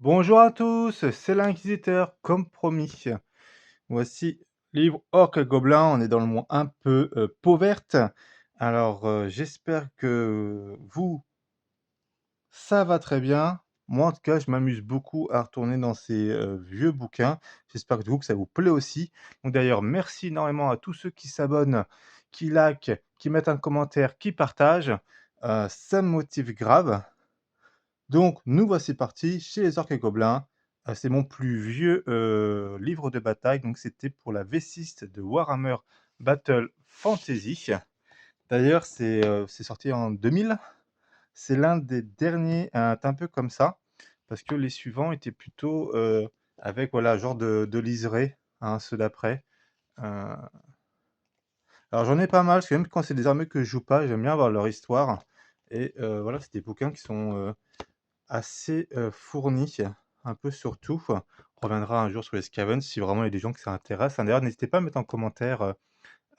Bonjour à tous, c'est l'Inquisiteur, comme promis. Voici livre Orc et Gobelins, on est dans le monde un peu pauverte. Alors, j'espère que vous, ça va très bien. Moi, en tout cas, je m'amuse beaucoup à retourner dans ces vieux bouquins. J'espère que vous, que ça vous plaît aussi. Donc d'ailleurs, merci énormément à tous ceux qui s'abonnent, qui likent, qui mettent un commentaire, qui partagent. Ça me motive grave. Donc, nous voici partis chez les Orques et Gobelins. C'est mon plus vieux livre de bataille, donc c'était pour la V6 de Warhammer Battle Fantasy. D'ailleurs, c'est sorti en 2000. C'est l'un des derniers à être un peu comme ça, parce que les suivants étaient plutôt avec voilà, genre de liseré, hein, ceux d'après. Euh, Alors j'en ai pas mal, parce que même quand c'est des armées que je joue pas, j'aime bien avoir leur histoire. Et voilà, c'est des bouquins qui sont assez fourni, un peu sur tout. On reviendra un jour sur les scavens si vraiment il y a des gens qui s'intéressent. D'ailleurs, n'hésitez pas à mettre en commentaire,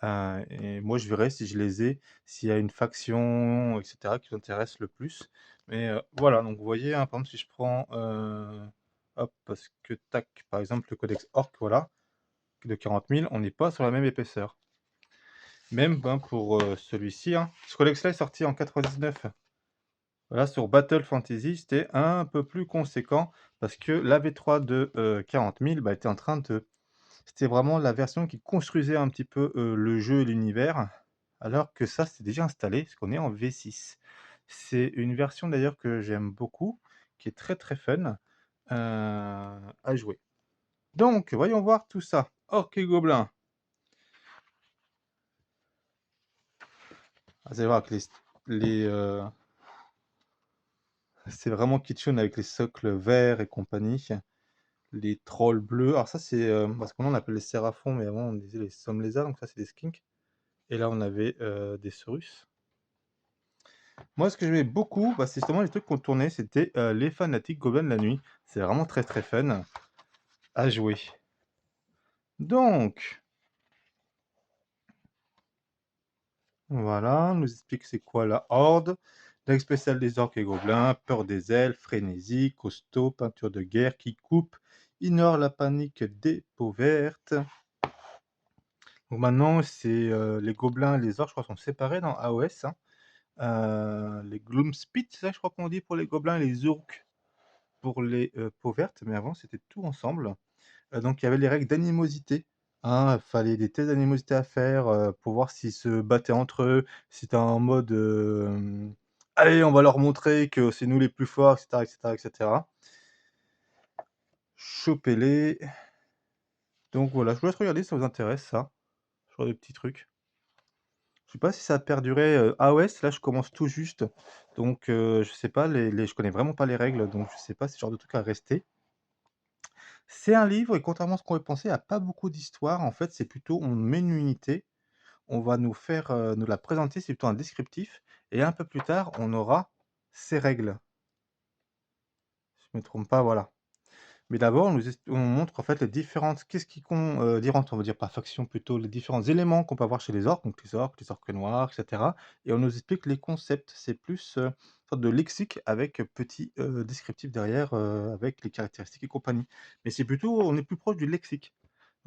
et moi je verrai si je les ai, s'il y a une faction, et cetera, qui vous intéresse le plus. Mais voilà, donc vous voyez, hein, par exemple, si je prends, hop, parce que tac, par exemple, le codex Orc, voilà, de 40 000, on n'est pas sur la même épaisseur. Même ben, pour celui-ci, hein. Ce codex-là est sorti en 99. Voilà, sur Battle Fantasy, c'était un peu plus conséquent parce que la V3 de 40 000 bah, était en train de. C'était vraiment la version qui construisait un petit peu le jeu et l'univers, alors que ça, c'est déjà installé, parce qu'on est en V6. C'est une version d'ailleurs que j'aime beaucoup, qui est très très fun à jouer. Donc, voyons voir tout ça. Orc et Gobelins. Ah, vous allez voir que c'est vraiment kitschun avec les socles verts et compagnie. Les trolls bleus. Alors ça, c'est parce qu'on appelle les séraphons, mais avant on disait les sommes-lézards, donc ça c'est des skinks. Et là on avait des saurus. Moi, ce que j'aimais beaucoup, bah, c'est justement les trucs qu'on tournait, c'était les fanatiques gobelins de la nuit. C'est vraiment très très fun à jouer. Donc, voilà, on nous explique c'est quoi la horde. Deck spécial des orques et gobelins, peur des elfes, frénésie, costaud, peinture de guerre qui coupe, ignore la panique des peaux vertes. Donc maintenant, c'est les gobelins et les orques, je crois, sont séparés dans AOS, hein. Les Gloomspit, ça, je crois qu'on dit pour les gobelins, et les orques pour les peaux vertes, mais avant, c'était tout ensemble. Donc, il y avait les règles d'animosité. Hein, il fallait des tests d'animosité à faire pour voir s'ils se battaient entre eux, si c'était en mode allez, on va leur montrer que c'est nous les plus forts, etc., etc., etc. Chopez-les. Donc voilà, je vous laisse regarder si ça vous intéresse, ça. Ce genre de petits trucs. Je sais pas si ça a perduré, AOS, là je commence tout juste, donc je sais pas je connais vraiment pas les règles, donc je sais pas si ce genre de truc a resté. C'est un livre et contrairement à ce qu'on pourrait penser, il y a pas beaucoup d'histoire. En fait, c'est plutôt on met une unité, on va nous faire, nous la présenter, c'est plutôt un descriptif et un peu plus tard, on aura ses règles. Si je me trompe pas, voilà. Mais d'abord, on montre en fait les différentes qu'est-ce qui con différentes, on va dire pas factions plutôt, les différents éléments qu'on peut avoir chez les orques noirs, et cetera et on nous explique les concepts. C'est plus, une sorte de lexique avec petit, descriptif derrière, avec les caractéristiques et compagnie. Mais c'est plutôt on est plus proche du lexique.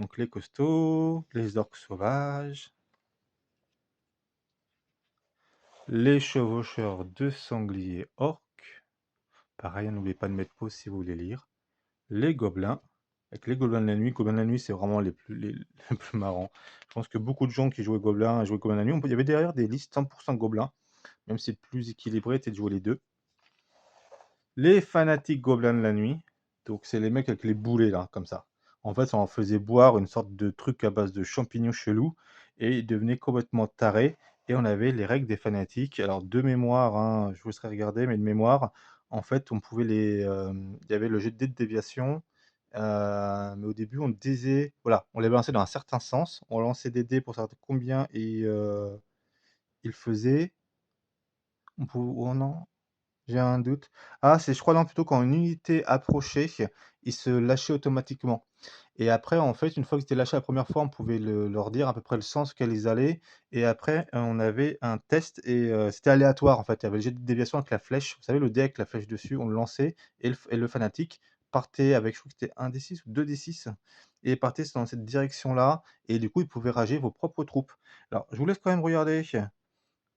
Donc les costauds, les orques sauvages, les chevaucheurs de sangliers orques. Pareil, n'oubliez pas de mettre pause si vous voulez lire. Les gobelins, avec les gobelins de la nuit. Gobelins de la nuit, c'est vraiment les plus marrants. Je pense que beaucoup de gens qui jouaient gobelins jouaient gobelins de la nuit. Il y avait d'ailleurs des listes 100% gobelins, même si le plus équilibré était de jouer les deux. Les fanatiques gobelins de la nuit, donc c'est les mecs avec les boulets là, comme ça. En fait, ça en faisait boire une sorte de truc à base de champignons chelous et ils devenaient complètement tarés. Et on avait les règles des fanatiques. Alors, de mémoire, hein, je vous laisserai regarder, mais de mémoire, en fait, on pouvait il y avait le jet de dés de déviation. Mais au début, on disait, voilà, on les balançait dans un certain sens. On lançait des dés pour savoir combien ils faisaient. Oh non, j'ai un doute. Ah, c'est je crois non, plutôt quand une unité approchait, ils se lâchaient automatiquement et après, en fait, une fois qu'ils étaient lâchés la première fois, on pouvait leur dire à peu près le sens auquel ils allaient et après, on avait un test et c'était aléatoire, en fait. Il y avait le jet de déviation avec la flèche. Vous savez, le dé avec la flèche dessus, on le lançait et le fanatique, partait avec, je crois que c'était 1 d 6 ou 2 d 6 et partait dans cette direction-là et du coup, ils pouvaient rager vos propres troupes. Alors, je vous laisse quand même regarder,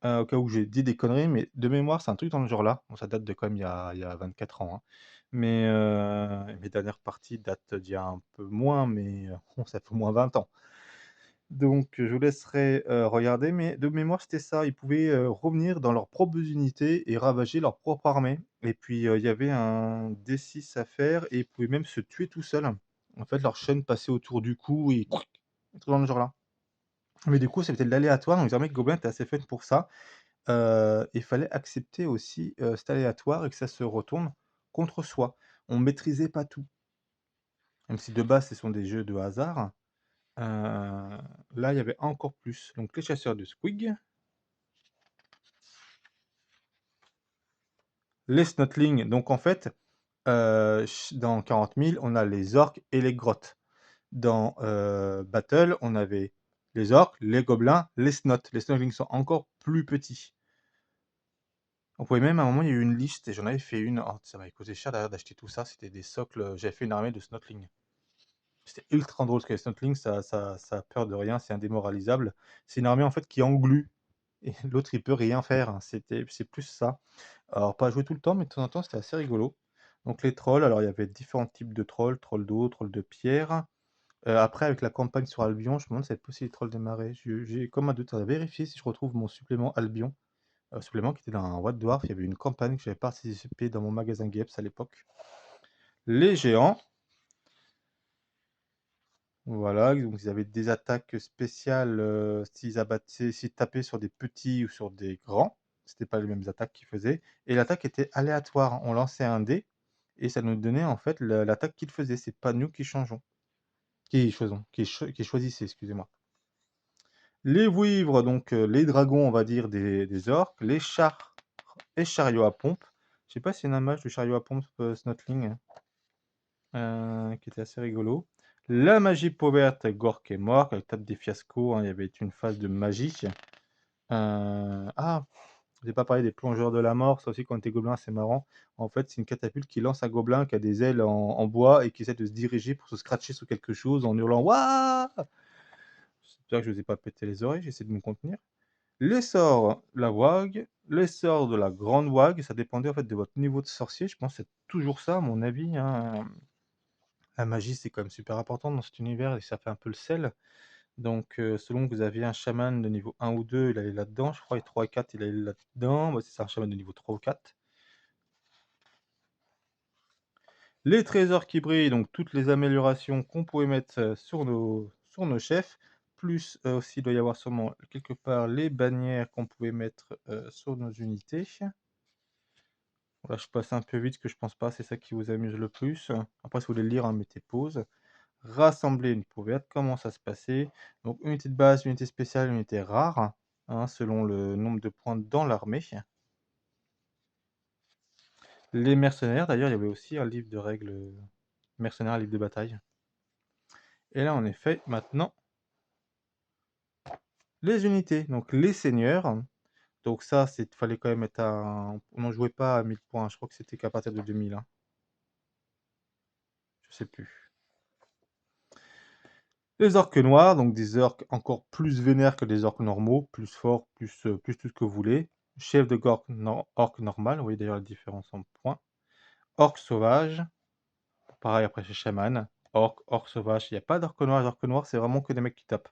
au cas où j'ai dit des conneries, mais de mémoire, c'est un truc dans le genre-là. Bon, ça date de quand même il y a 24 ans, hein. Mais, mes dernières parties datent d'il y a un peu moins, mais, bon, ça fait au moins 20 ans. Donc, je vous laisserai, regarder, mais de mémoire, c'était ça. Ils pouvaient, revenir dans leurs propres unités et ravager leur propre armée et puis, il y avait un D6 à faire et ils pouvaient même se tuer tout seuls. En fait, leur chaîne passait autour du cou et un truc dans le genre-là. Mais du coup, c'était de l'aléatoire, donc les armées gobelins étaient assez faites pour ça. Il fallait accepter aussi, cet aléatoire et que ça se retourne contre soi. On maîtrisait pas tout. Même si de base, ce sont des jeux de hasard, heu, là, il y avait encore plus. Donc les chasseurs de squig, les snotlings, donc en fait, ch dans 40 000, on a les orques et les grottes. Dans, Battle, on avait les orques, les gobelins, les snots. Les snotlings sont encore plus petits. On pouvait même à un moment, il y a eu une liste et j'en avais fait une. Oh, ça m'avait coûté cher d'ailleurs d'acheter tout ça, c'était des socles, j'avais fait une armée de snotlings. C'était ultra drôle parce que les snotlings, ça a peur de rien, c'est indémoralisable. C'est une armée en fait qui englue et l'autre il peut rien faire, hein. C'est plus ça. Alors pas jouer tout le temps, mais de temps en temps, c'était assez rigolo. Donc les trolls, alors il y avait différents types de trolls, trolls d'eau, trolls de pierre. Après avec la campagne sur Albion, je me demande si ça va être possible les trolls des marais. J'ai comme un doute à vérifier si je retrouve mon supplément Albion. Supplément qui était dans What Dwarf, il y avait une campagne que j'avais participé dans mon magasin Geps à l'époque. Les géants, voilà, donc ils avaient des attaques spéciales, s'ils tapaient sur des petits ou sur des grands, c'était pas les mêmes attaques qu'ils faisaient et l'attaque était aléatoire. On lançait un dé et ça nous donnait en fait l'attaque qu'ils faisaient, c'est pas nous qui changeons, qui choisissait, excusez-moi. Les vouivres, donc les dragons, on va dire, des orques, les chars et chariots à pompe. Je sais pas s'il y a une image du chariot à pompe, Snotling, qui était assez rigolo. La magie Pauverte, Gork est mort, avec Table des Fiascos, hein, il y avait une phase de magie. Ah! Je n'ai pas parlé des plongeurs de la mort, ça aussi quand tu es gobelin, c'est marrant. En fait, c'est une catapulte qui lance un gobelin qui a des ailes en bois et qui essaie de se diriger pour se scratcher sur quelque chose en hurlant: «Waouh!». J'espère que je vous ai pas pété les oreilles, j'essaie de me contenir. Les sorts, la wag, les sorts de la grande wag, ça dépendait en fait de votre niveau de sorcier. Je pense que c'est toujours ça à mon avis, hein. La magie, c'est quand même super important dans cet univers et ça fait un peu le sel. Donc selon que vous aviez un chaman de niveau 1 ou 2, il allait là-dedans. Je crois et 3 et 4, il allait là-dedans. Moi, c'est un chaman de niveau 3 ou 4. Les trésors qui brillent, donc toutes les améliorations qu'on pouvait mettre, sur nos chefs, plus, aussi il doit y avoir sûrement quelque part les bannières qu'on pouvait mettre, sur nos unités. Là, je passe un peu vite, parce que je pense pas c'est ça qui vous amuse le plus. Après si vous voulez le lire, hein, mettez pause. Rassembler une pouverte, comment ça se passait? Donc unité de base, unité spéciale, unité rare, hein, selon le nombre de points dans l'armée. Les mercenaires, d'ailleurs, il y avait aussi un livre de règles, mercenaires, un livre de bataille. Et là, on est fait maintenant les unités, donc les seigneurs. Donc ça, fallait quand même être à on n'en jouait pas à 1000 points, je crois que c'était qu'à partir de 2000, hein. Je sais plus. Les orques noirs, donc des orques encore plus vénères que des orques normaux, plus forts, plus tout ce que vous voulez. Chef de orque normal, vous voyez d'ailleurs la différence en points. Orque sauvage, pareil après chez chaman. Orque sauvage, il n'y a pas d'orque noir. Les orques noirs, c'est vraiment que des mecs qui tapent.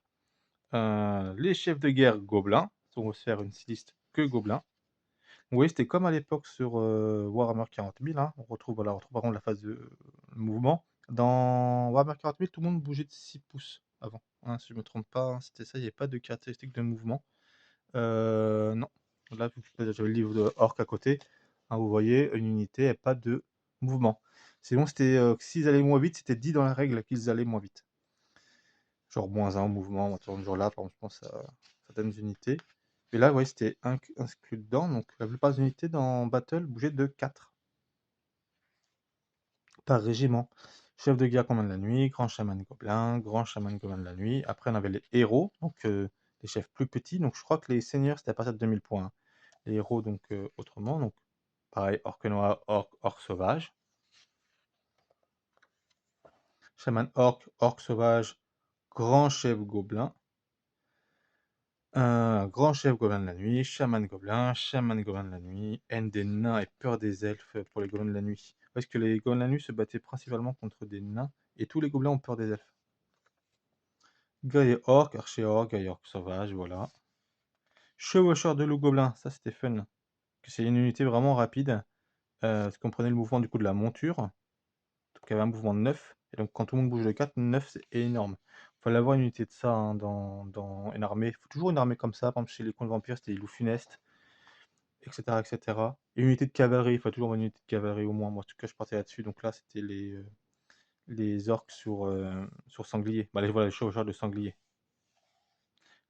Les chefs de guerre gobelins, on va se faire une liste que gobelins. Vous voyez, c'était comme à l'époque sur Warhammer 40 000, hein. On retrouve par contre la phase de mouvement. Dans Warhammer 40 000, tout le monde bougeait de 6 pouces avant, hein, si je me trompe pas, hein, c'était ça, il n'y avait pas de caractéristiques de mouvement. Non, là, vu que j'avais le livre de Orc à côté, hein, vous voyez, une unité a pas de mouvement. Sinon, c'était s'ils allaient moins vite, c'était dit dans la règle qu'ils allaient moins vite. Genre -1 en mouvement, genre là, par exemple, je pense à certaines unités. Et là, ouais, c'était inclus dedans, donc la plupart des unités dans Battle bougeaient de 4 par régiment. Chef de guerre commande la nuit, grand chaman gobelin, grand chaman commande la nuit. Après, on avait les héros, donc les chefs plus petits. Donc je crois que les seigneurs, c'était à partir de 2000 points, hein. Les héros, donc autrement, donc pareil, orque noir, orque sauvage. chaman orc, orc sauvage, grand chef gobelin, grand chef gobelin de la nuit, chaman gobelin de la nuit, haine des nains et peur des elfes pour les gobelins de la nuit. Parce que les gobelins de la nuit se battaient principalement contre des nains, et tous les gobelins ont peur des elfes. Guerrier orc, archer orc, guerrier orc sauvage, voilà. Chevaucheur de loup gobelin, ça c'était fun. C'est une unité vraiment rapide, parce qu'on prenait le mouvement du coup de la monture, donc il y avait un mouvement de 9, et donc quand tout le monde bouge de 4, 9 c'est énorme. Il fallait avoir une unité de ça hein, dans une armée. Il faut toujours une armée comme ça, par exemple chez les contes vampires c'était les loups funestes, etc. etc. Et une unité de cavalerie, il faut toujours avoir une unité de cavalerie au moins. Moi en tout cas je partais là-dessus, donc là c'était les orques sur sanglier. Bah, voilà, les chevaucheurs de sanglier.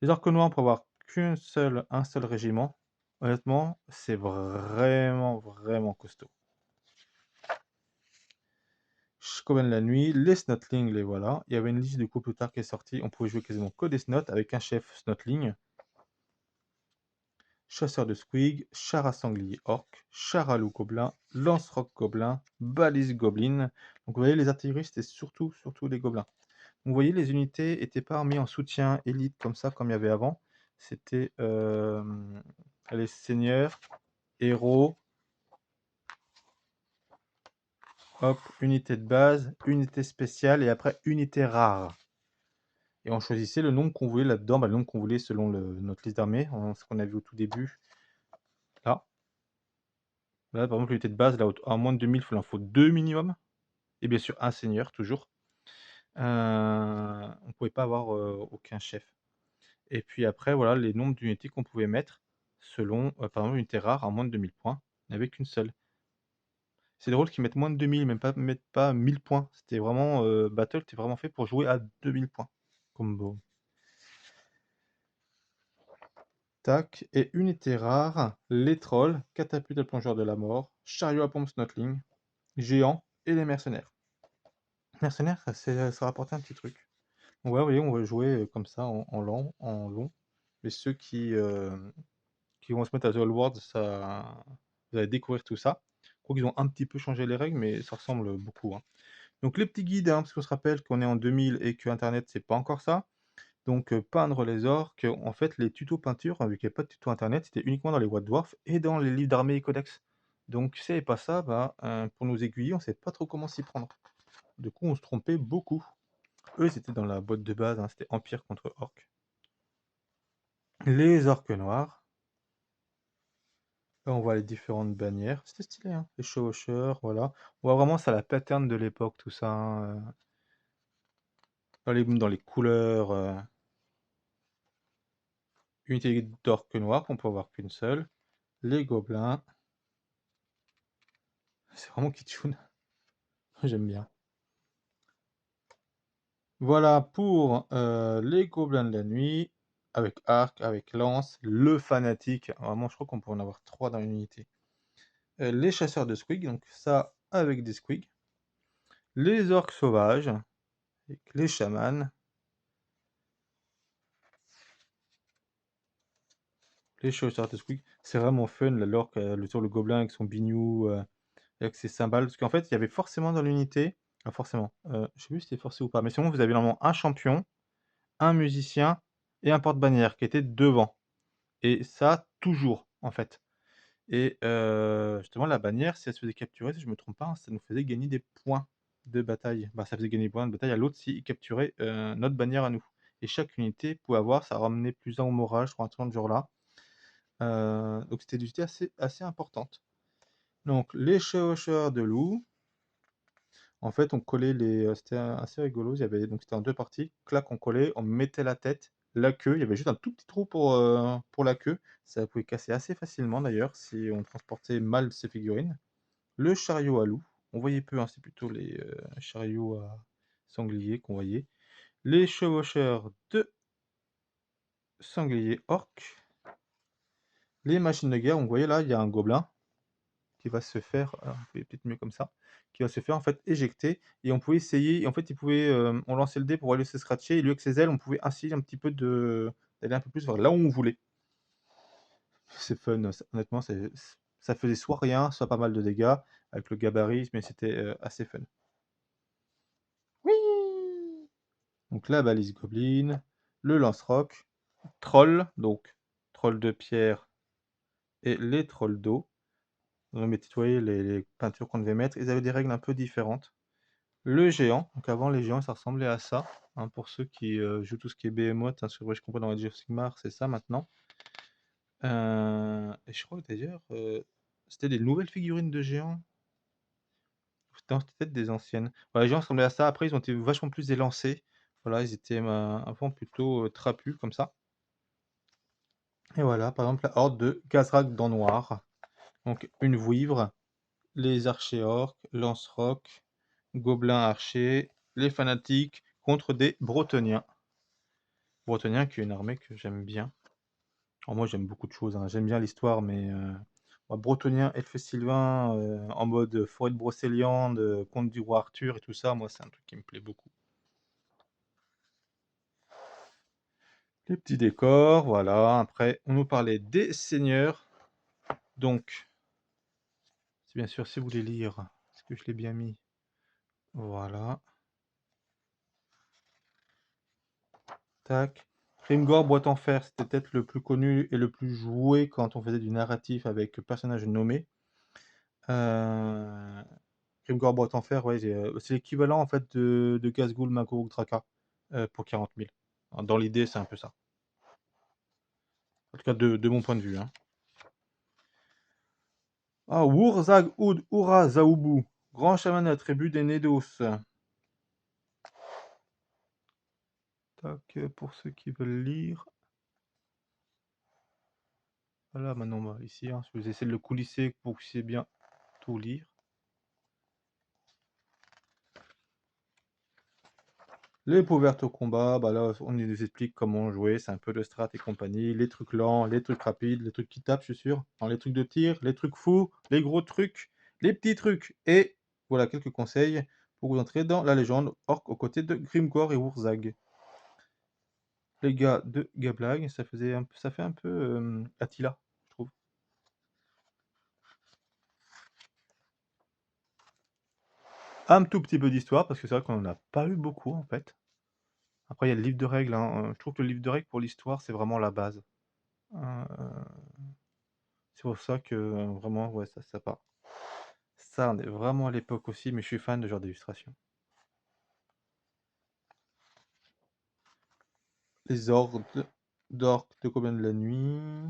Les orques noirs, pour avoir un seul régiment, honnêtement, c'est vraiment, vraiment costaud. Coven la nuit, les Snotlings, les voilà. Il y avait une liste de coups plus tard qui est sortie. On pouvait jouer quasiment que des Snots avec un chef Snotling. Chasseur de Squig, char à sanglier orc, char à loup gobelin, lance-roc gobelin, balise goblin. Donc vous voyez, les artilleries, c'était surtout des gobelins. Vous voyez, les unités n'étaient pas mis en soutien élite comme ça, comme il y avait avant. C'était les seigneurs, héros, hop, unité de base, unité spéciale et après unité rare. Et on choisissait le nombre qu'on voulait là-dedans, le nombre qu'on voulait selon notre liste d'armées, ce qu'on a vu au tout début. Là, par exemple, l'unité de base, là, à moins de 2000, il en faut 2 minimum. Et bien sûr, un seigneur, toujours. On ne pouvait pas avoir aucun chef. Et puis après, voilà, les nombres d'unités qu'on pouvait mettre selon, par exemple, une unité rare à moins de 2000 points, il n'y avait qu'une seule. C'est drôle qu'ils mettent moins de 2000, même pas, mettent pas 1000 points. C'était vraiment, Battle était vraiment fait pour jouer à 2000 points. Combo. Tac, et unité rare, les trolls, catapulte à plongeur de la mort, chariot à pompe snotling, géant et les mercenaires. Mercenaires, ça rapportait un petit truc. Donc ouais, vous voyez, on va jouer comme ça en long. Mais ceux qui vont se mettre à The Old World, ça, vous allez découvrir tout ça. Je crois qu'ils ont un petit peu changé les règles, mais ça ressemble beaucoup. Hein. Donc les petits guides, hein, parce qu'on se rappelle qu'on est en 2000 et que Internet, c'est pas encore ça. Donc peindre les orques, en fait, les tutos peinture, vu qu'il n'y avait pas de tuto Internet, c'était uniquement dans les White Dwarfs et dans les livres d'armée et codex. Donc si c'est pas ça, pour nous aiguiller, on ne sait pas trop comment s'y prendre. Du coup, on se trompait beaucoup. Eux, c'était dans la boîte de base, hein, c'était Empire contre Orques. Les orques noirs. Là, on voit les différentes bannières. C'était stylé, hein. Les chevaucheurs, voilà. On voit vraiment ça la pattern de l'époque, tout ça. Hein, dans les couleurs. Unité d'orques noirs, qu'on peut avoir qu'une seule. Les gobelins. C'est vraiment kitschun. J'aime bien. Voilà pour les gobelins de la nuit, avec arc, avec lance, le fanatique. Vraiment, je crois qu'on peut en avoir 3 dans une unité. Les chasseurs de squig, donc ça avec des squigs. Les orques sauvages, avec les chamans. Les chasseurs de squig, c'est vraiment fun, l'orque, le gobelin avec son bignou, avec ses cymbales. Parce qu'en fait, il y avait forcément dans l'unité, forcément, je sais plus si c'était forcé ou pas, mais sinon vous avez normalement un champion, un musicien et un porte-bannière qui était devant. Et ça, toujours, en fait. Et justement, la bannière, si elle se faisait capturer, si je me trompe pas, hein, ça nous faisait gagner des points de bataille. Ça faisait gagner des points de bataille à l'autre s'il capturait notre bannière à nous. Et chaque unité pouvait avoir, ça ramenait plus un au moral, je crois, un truc de genre là. Donc c'était des unités assez importantes. Donc les chevaucheurs de loup, en fait, on collait c'était assez rigolo. Donc c'était en 2 parties. Clac, on collait, on mettait la tête, la queue. Il y avait juste un tout petit trou pour la queue. Ça pouvait casser assez facilement d'ailleurs si on transportait mal ces figurines. Le chariot à loup, on voyait peu, hein, c'est plutôt les chariots à sangliers qu'on voyait. Les chevaucheurs de sangliers orques. Les machines de guerre, on voyait là, il y a un gobelin qui va se faire, peut-être mieux comme ça, qui va se faire en fait éjecter et on pouvait essayer, et en fait il pouvait, on lançait le dé pour aller se scratcher et lui avec ses ailes on pouvait essayer un petit peu d'aller un peu plus vers là où on voulait. C'est fun, honnêtement ça faisait soit rien, soit pas mal de dégâts avec le gabarit, mais c'était assez fun. Oui. la balise Goblin, le lance-roc, troll, donc troll de pierre et les trolls d'eau. On avait nettoyé les peintures qu'on devait mettre. Ils avaient des règles un peu différentes. Le géant, donc avant les géants ça ressemblait à ça, hein, pour ceux qui jouent tout ce qui est Behemoth, hein, sur Age of Sigmar dans Age of Sigmar, c'est ça maintenant. Et je crois que d'ailleurs, c'était des nouvelles figurines de géants? Non, c'était peut-être des anciennes. Voilà, les géants ressemblaient à ça, après ils ont été vachement plus élancés. Voilà, ils étaient, avant plutôt, trapus comme ça. Et voilà, par exemple la horde de Gazrak dans noir. Donc une vouivre, les archers orques, lance-rocs, gobelins archers, les fanatiques contre des bretoniens. Bretoniens qui est une armée que j'aime bien. Alors moi j'aime beaucoup de choses, hein. J'aime bien l'histoire, mais moi, bretoniens, elfes sylvains, en mode forêt de Brocéliande, conte du roi Arthur et tout ça, moi c'est un truc qui me plaît beaucoup. Les petits décors, voilà. Après, on nous parlait des seigneurs. Donc, c'est bien sûr, si vous voulez lire, est-ce que je l'ai bien mis? Voilà. Tac. Grimgor, Boîte en fer, c'était peut-être le plus connu et le plus joué quand on faisait du narratif avec personnages nommés. Euh... Grimgor, Boîte en fer, ouais, c'est l'équivalent en fait de Gazgul, Maguruk, Draka pour 40 000. Dans l'idée, c'est un peu ça. En tout cas, de mon point de vue, hein. Ah, Wurzag Oud Ura Zaoubu, grand chaman de la tribu des Nedos. Tac, pour ceux qui veulent lire. Voilà, maintenant, bah, ici, hein, je vais essayer de le coulisser pour que vous puissiez bien tout lire. Les peaux vertes au combat, bah là, on nous explique comment jouer, c'est un peu de strat et compagnie. Les trucs lents, les trucs rapides, les trucs qui tapent, je suis sûr. Enfin, les trucs de tir, les trucs fous, les gros trucs, les petits trucs. Et voilà quelques conseils pour vous entrer dans la légende orc aux côtés de Grimgor et Wurzag. Les gars de Gablag, ça fait un peu Attila, je trouve. Un tout petit peu d'histoire, parce que c'est vrai qu'on n'en a pas eu beaucoup en fait. Après, il y a le livre de règles, hein. Je trouve que le livre de règles pour l'histoire, c'est vraiment la base. Euh, c'est pour ça que vraiment, ouais, ça part. Ça, on est vraiment à l'époque aussi, mais je suis fan de ce genre d'illustration. Les hordes d'orques de Gobelins de la nuit.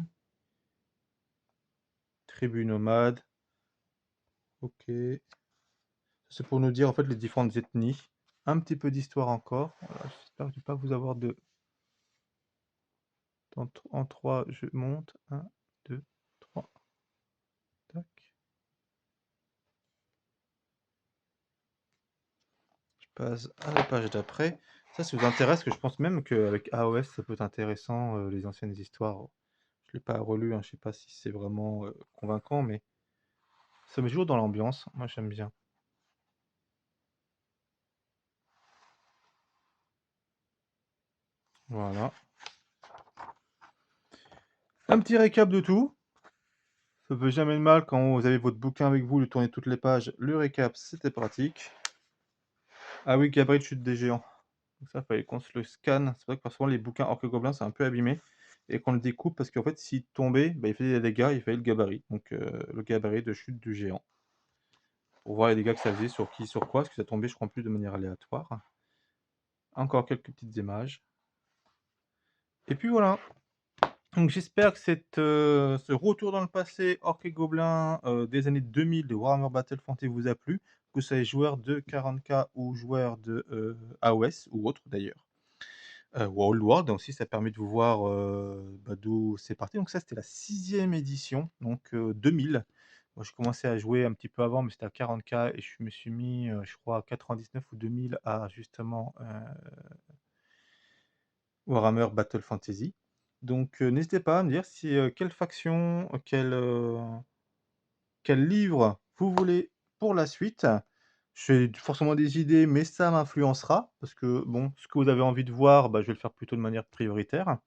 Tribu nomade. Ok. C'est pour nous dire en fait les différentes ethnies. Un petit peu d'histoire encore. Voilà, j'espère que je ne vais pas vous avoir de... En 3, je monte. 1, 2, 3. Tac. Je passe à la page d'après. Ça vous intéresse, que je pense même qu'avec AOS, ça peut être intéressant, les anciennes histoires. Je ne l'ai pas relu, hein, je ne sais pas si c'est vraiment convaincant, mais ça met toujours dans l'ambiance. Moi, j'aime bien. Voilà. Un petit récap de tout. Ça fait jamais de mal quand vous avez votre bouquin avec vous, de tourner toutes les pages. Le récap, c'était pratique. Ah oui, gabarit de chute des géants. Donc ça, fallait qu'on se le scanne. C'est vrai que parfois les bouquins Orc et Gobelins, c'est un peu abîmé. Et qu'on le découpe parce qu'en fait, s'il tombait, bah, il faisait des dégâts, il fallait le gabarit. Donc le gabarit de chute du géant. Pour voir les dégâts que ça faisait sur qui, sur quoi, parce que ça tombait, je crois, en plus de manière aléatoire. Encore quelques petites images. Et puis voilà. Donc j'espère que ce retour dans le passé Orc et Gobelins des années 2000 de Warhammer Battle Fantasy vous a plu, que vous soyez joueur de 40K ou joueur de AOS ou autre d'ailleurs. Ou Old World aussi, ça permet de vous voir d'où c'est parti. Donc ça c'était la 6e édition, donc 2000. Moi j'ai commencé à jouer un petit peu avant, mais c'était à 40K et je me suis mis, je crois, à 99 ou 2000 à justement Warhammer Battle Fantasy. Donc n'hésitez pas à me dire si quelle faction, quel livre vous voulez pour la suite. J'ai forcément des idées, mais ça m'influencera, parce que bon, ce que vous avez envie de voir, bah, je vais le faire plutôt de manière prioritaire.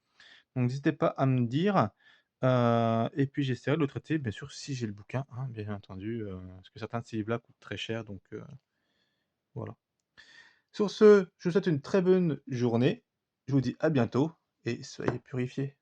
Donc n'hésitez pas à me dire, et puis j'essaierai de le traiter, bien sûr, si j'ai le bouquin, hein, bien entendu, parce que certains de ces livres-là coûtent très cher, donc voilà. Sur ce, je vous souhaite une très bonne journée. Je vous dis à bientôt et soyez purifiés.